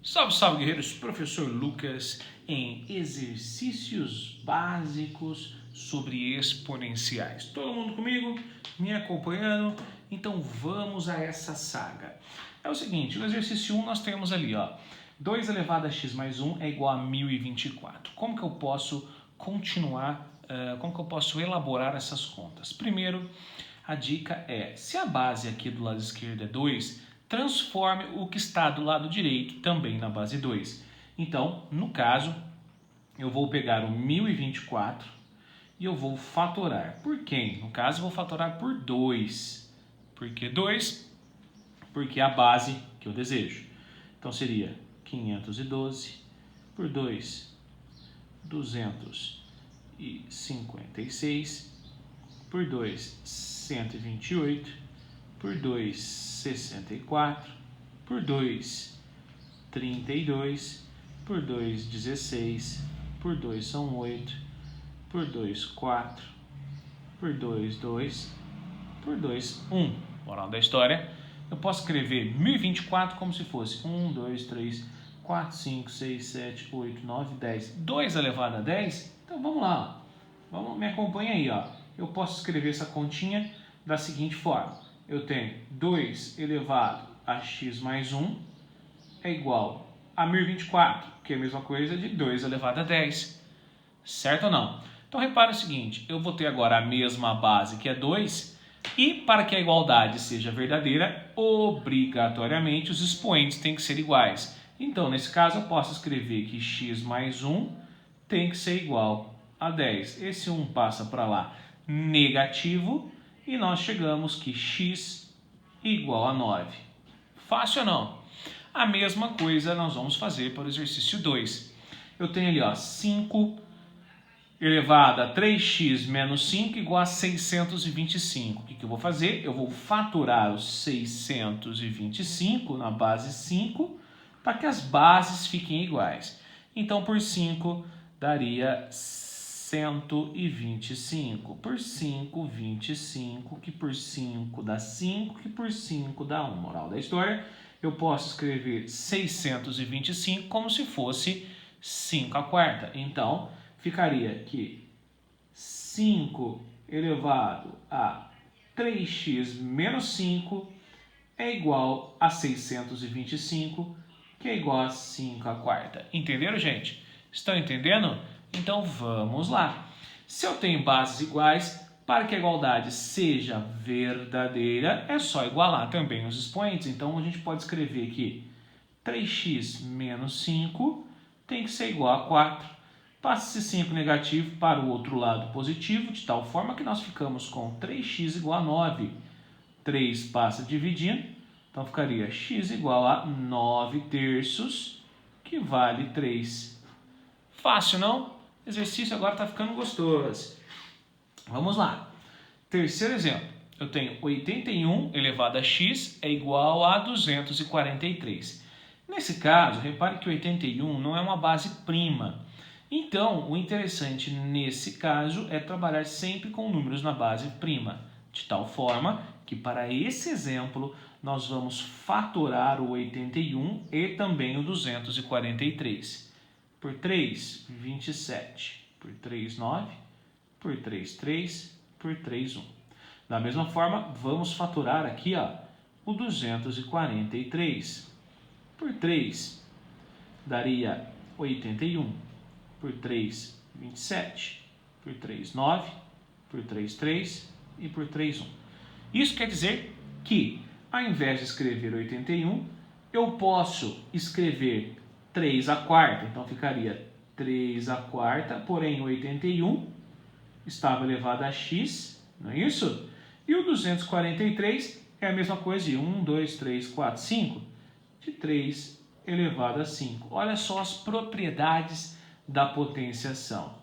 Salve, salve, guerreiros! Professor Lucas em exercícios básicos sobre exponenciais. Todo mundo comigo? Me acompanhando? Então vamos a essa saga. É o seguinte, no exercício 1 nós temos ali, ó, 2 elevado a x mais 1 é igual a 1024. Como que eu posso continuar, como que eu posso elaborar essas contas? Primeiro, a dica é, se a base aqui do lado esquerdo é 2, transforme o que está do lado direito também na base 2. Então, no caso, eu vou pegar o 1024 e eu vou fatorar. Por quem? No caso, eu vou fatorar por 2. Por que 2? Porque é a base que eu desejo. Então, seria 512 por 2, 256, por 2, 128, por 2, 64, por 2, 32, por 2, 16, por 2 são 8, por 2, 4, por 2, 2, por 2, 1. Moral da história, eu posso escrever 1024 como se fosse 1, 2, 3, 4, 5, 6, 7, 8, 9, 10. 2 elevado a 10? Então vamos lá. Vamos, me acompanha aí, ó. Eu posso escrever essa continha da seguinte forma. Eu tenho 2 elevado a x mais 1 é igual a 1024, que é a mesma coisa de 2 elevado a 10. Certo ou não? Então repara o seguinte, eu vou ter agora a mesma base que é 2, e para que a igualdade seja verdadeira, obrigatoriamente os expoentes têm que ser iguais. Então, nesse caso, eu posso escrever que x mais 1 tem que ser igual a 10. Esse 1 passa para lá negativo e nós chegamos que x igual a 9. Fácil ou não? A mesma coisa nós vamos fazer para o exercício 2. Eu tenho ali, ó, 5 elevado a 3x menos 5 igual a 625. O que eu vou fazer? Eu vou fatorar os 625 na base 5 para que as bases fiquem iguais. Então, por 5 daria 125. Por 5, 25, que por 5 dá 5, que por 5 dá 1. Moral da história, eu posso escrever 625 como se fosse 5 à quarta. Então, ficaria que 5 elevado a 3x menos 5 é igual a 625, que é igual a 5 à quarta. Entenderam, gente? Estão entendendo? Então vamos lá. Se eu tenho bases iguais, para que a igualdade seja verdadeira, é só igualar também os expoentes. Então a gente pode escrever que 3x menos 5 tem que ser igual a 4. Passa esse 5 negativo para o outro lado positivo, de tal forma que nós ficamos com 3x igual a 9. 3 passa dividindo, então ficaria x igual a 9 terços, que vale 3. Fácil, não? O exercício agora está ficando gostoso. Vamos lá. Terceiro exemplo. Eu tenho 81 elevado a x é igual a 243. Nesse caso, repare que 81 não é uma base prima. Então, o interessante nesse caso é trabalhar sempre com números na base prima, de tal forma que para esse exemplo nós vamos fatorar o 81 e também o 243. Por 3, 27. Por 3, 9. Por 3, 3. Por 3, 1. Da mesma forma, vamos fatorar aqui, ó, o 243. Por 3, daria 81. Por 3, 27. Por 3, 9. Por 3, 3. E por 3, 1. Isso quer dizer que, ao invés de escrever 81, eu posso escrever 3 à quarta. Então, ficaria 3 à quarta, porém 81 estava elevado a x, não é isso? E o 243 é a mesma coisa de 1, 2, 3, 4, 5, de 3 elevado a 5. Olha só as propriedades da potenciação.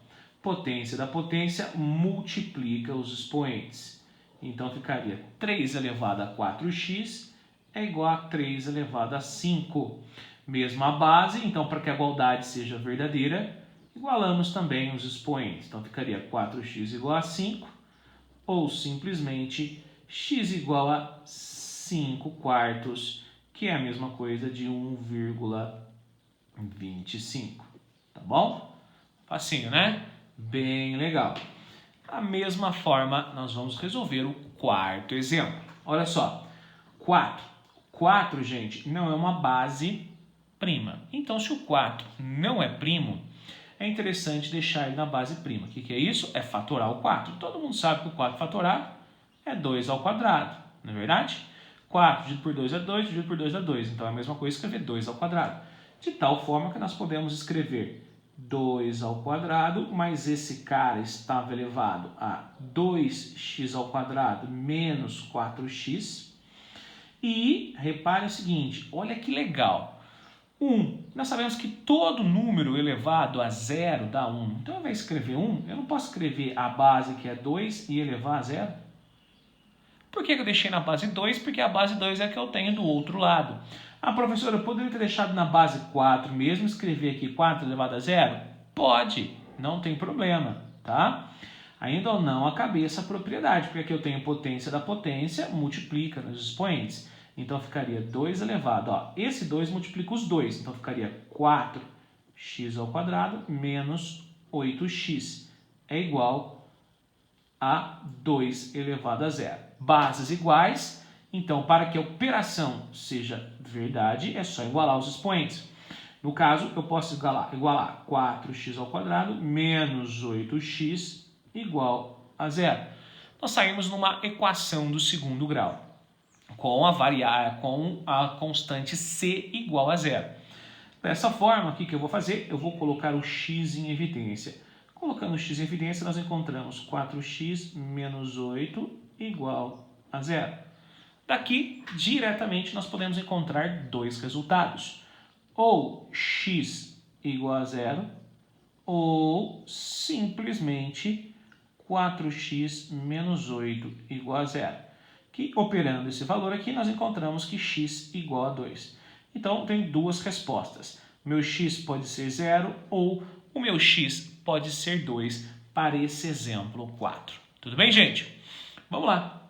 Potência da potência multiplica os expoentes. Então, ficaria 3 elevado a 4x é igual a 3 elevado a 5. Mesma base, então, para que a igualdade seja verdadeira, igualamos também os expoentes. Então, ficaria 4x igual a 5, ou simplesmente x igual a 5 quartos, que é a mesma coisa de 1,5. 25. Tá bom? Facinho, né? Bem legal. Da mesma forma, nós vamos resolver o quarto exemplo. Olha só, 4. 4, gente, não é uma base prima. Então, se o 4 não é primo, é interessante deixar ele na base prima. O que é isso? É fatorar o 4. Todo mundo sabe que o 4 fatorado é 2 ao quadrado, não é verdade? 4 dividido por 2 é 2, dividido por 2 é 2. Então, é a mesma coisa escrever 2 ao quadrado. De tal forma que nós podemos escrever 2 ao quadrado, mas esse cara estava elevado a 2x ao quadrado menos 4x. E repare o seguinte, olha que legal. 1, nós sabemos que todo número elevado a zero dá 1. Então, ao invés de escrever 1, eu não posso escrever a base que é 2 e elevar a zero. Por que eu deixei na base 2? Porque a base 2 é a que eu tenho do outro lado. Ah, professor, eu poderia ter deixado na base 4 mesmo, escrever aqui 4 elevado a zero? Pode, não tem problema, tá? Ainda não acabei essa propriedade, porque aqui eu tenho potência da potência, multiplica nos expoentes. Então, ficaria 2 elevado, ó, esse 2 multiplica os 2, então ficaria 4x ao quadrado menos 8x é igual a 2 elevado a zero. Bases iguais. Então, para que a operação seja verdade, é só igualar os expoentes. No caso, eu posso igualar 4x ao quadrado menos 8x igual a zero. Nós saímos numa equação do segundo grau, com a constante c igual a zero. Dessa forma, o que eu vou fazer? Eu vou colocar o x em evidência. Colocando o x em evidência, nós encontramos 4x menos 8 igual a zero. Daqui, diretamente, nós podemos encontrar dois resultados. Ou x igual a zero, ou simplesmente 4x menos 8 igual a zero. Que, operando esse valor aqui, nós encontramos que x igual a 2. Então, tem duas respostas. Meu x pode ser 0 ou o meu x pode ser 2 para esse exemplo 4. Tudo bem, gente? Vamos lá.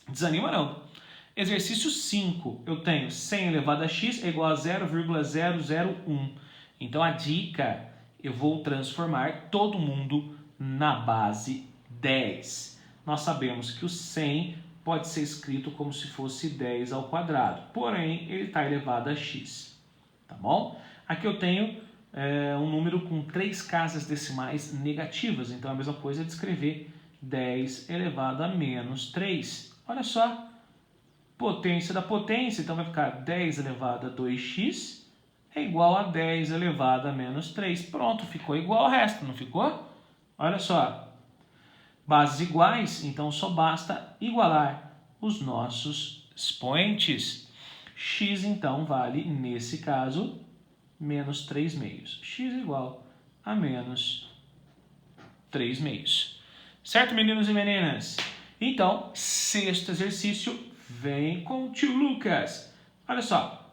Desanima não. Exercício 5, eu tenho 100 elevado a x é igual a 0,001. Então, a dica, eu vou transformar todo mundo na base 10. Nós sabemos que o 100 pode ser escrito como se fosse 10 ao quadrado, porém, ele está elevado a x. Tá bom? Aqui eu tenho um número com 3 casas decimais negativas, então é a mesma coisa de escrever 10 elevado a menos 3. Olha só. Potência da potência, então vai ficar 10 elevado a 2x é igual a 10 elevado a menos 3. Pronto, ficou igual ao resto, não ficou? Olha só. Bases iguais, então só basta igualar os nossos expoentes. X, então, vale, nesse caso, menos 3 meios. X igual a menos 3 meios. Certo, meninos e meninas? Então, sexto exercício, vem com o tio Lucas. Olha só,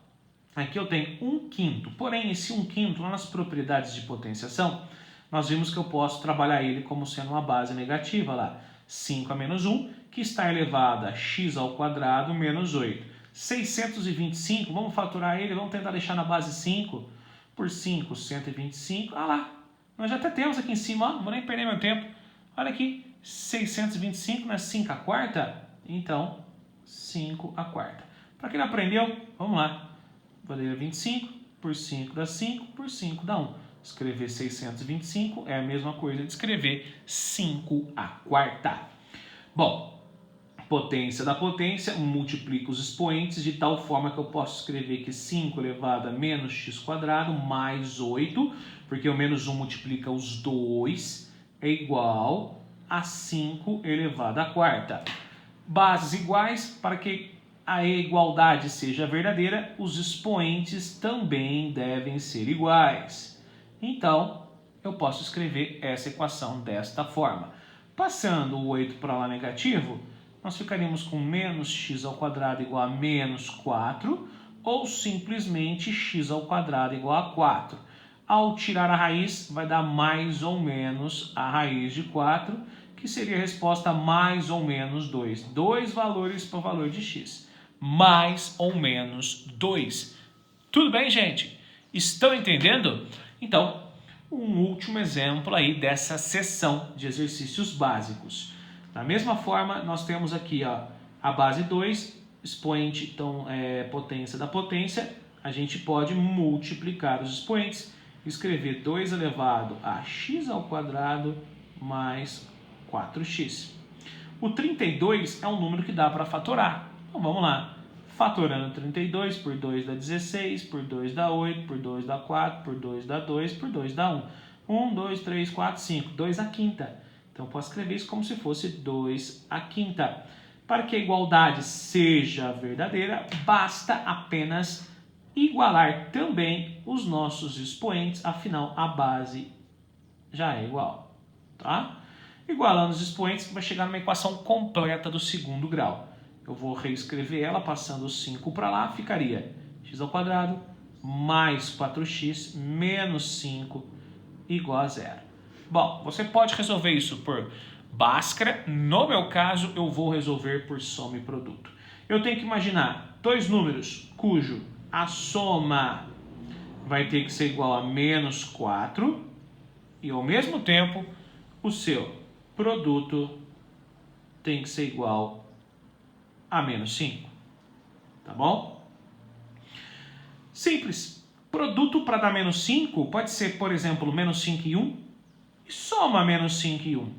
aqui eu tenho 1/5, porém esse 1/5, lá nas propriedades de potenciação, nós vimos que eu posso trabalhar ele como sendo uma base negativa lá. 5 a menos 1, que está elevado a x ao quadrado menos 8. 625, vamos fatorar ele, vamos tentar deixar na base 5. Por 5, 125. Ah lá, nós já até temos aqui em cima, ó, não vou nem perder meu tempo. Olha aqui, 625 não é 5 a quarta? Então, 5 a quarta. Para quem não aprendeu, vamos lá. Poder 25, por 5 dá 5, por 5 dá 1. Escrever 625 é a mesma coisa de escrever 5 a quarta. Bom, potência da potência, multiplica os expoentes de tal forma que eu posso escrever que 5 elevado a menos x quadrado mais 8, porque o menos 1 multiplica os 2, é igual a 5 elevado à quarta. Bases iguais, para que a igualdade seja verdadeira, os expoentes também devem ser iguais. Então, eu posso escrever essa equação desta forma. Passando o 8 para lá negativo, nós ficaríamos com menos x ao quadrado igual a menos 4, ou simplesmente x ao quadrado igual a 4. Ao tirar a raiz, vai dar mais ou menos a raiz de 4, que seria a resposta mais ou menos 2. Dois valores para o valor de x. Mais ou menos 2. Tudo bem, gente? Estão entendendo? Então, um último exemplo aí dessa seção de exercícios básicos. Da mesma forma, nós temos aqui ó, a base 2, expoente, então, potência da potência. A gente pode multiplicar os expoentes, escrever 2 elevado a x ao quadrado mais 4x. O 32 é um número que dá para fatorar. Então, vamos lá. Fatorando 32 por 2 dá 16, por 2 dá 8, por 2 dá 4, por 2 dá 2, por 2 dá 1. 1, 2, 3, 4, 5. 2 à quinta. Então, eu posso escrever isso como se fosse 2 à quinta. Para que a igualdade seja verdadeira, basta apenas igualar também os nossos expoentes, afinal, a base já é igual. Tá? Igualando os expoentes, vai chegar numa equação completa do segundo grau. Eu vou reescrever ela, passando o 5 para lá, ficaria x ao quadrado mais 4x menos 5 igual a zero. Bom, você pode resolver isso por Bhaskara. No meu caso, eu vou resolver por soma e produto. Eu tenho que imaginar dois números cujo a soma vai ter que ser igual a menos 4 e, ao mesmo tempo, o seu produto tem que ser igual a menos 5. Tá bom? Simples. Produto para dar menos 5 pode ser, por exemplo, menos 5 e 1. E soma menos 5 e 1.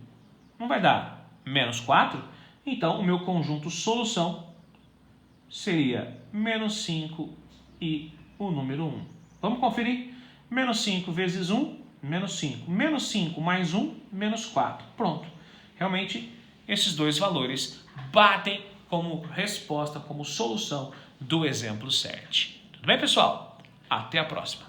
Não vai dar menos 4? Então, o meu conjunto solução seria menos 5 e o número 1. Vamos conferir? Menos 5 vezes 1, menos 5. Menos 5 mais 1, menos 4. Pronto. Realmente, esses dois valores batem como resposta, como solução do exemplo 7. Tudo bem, pessoal? Até a próxima.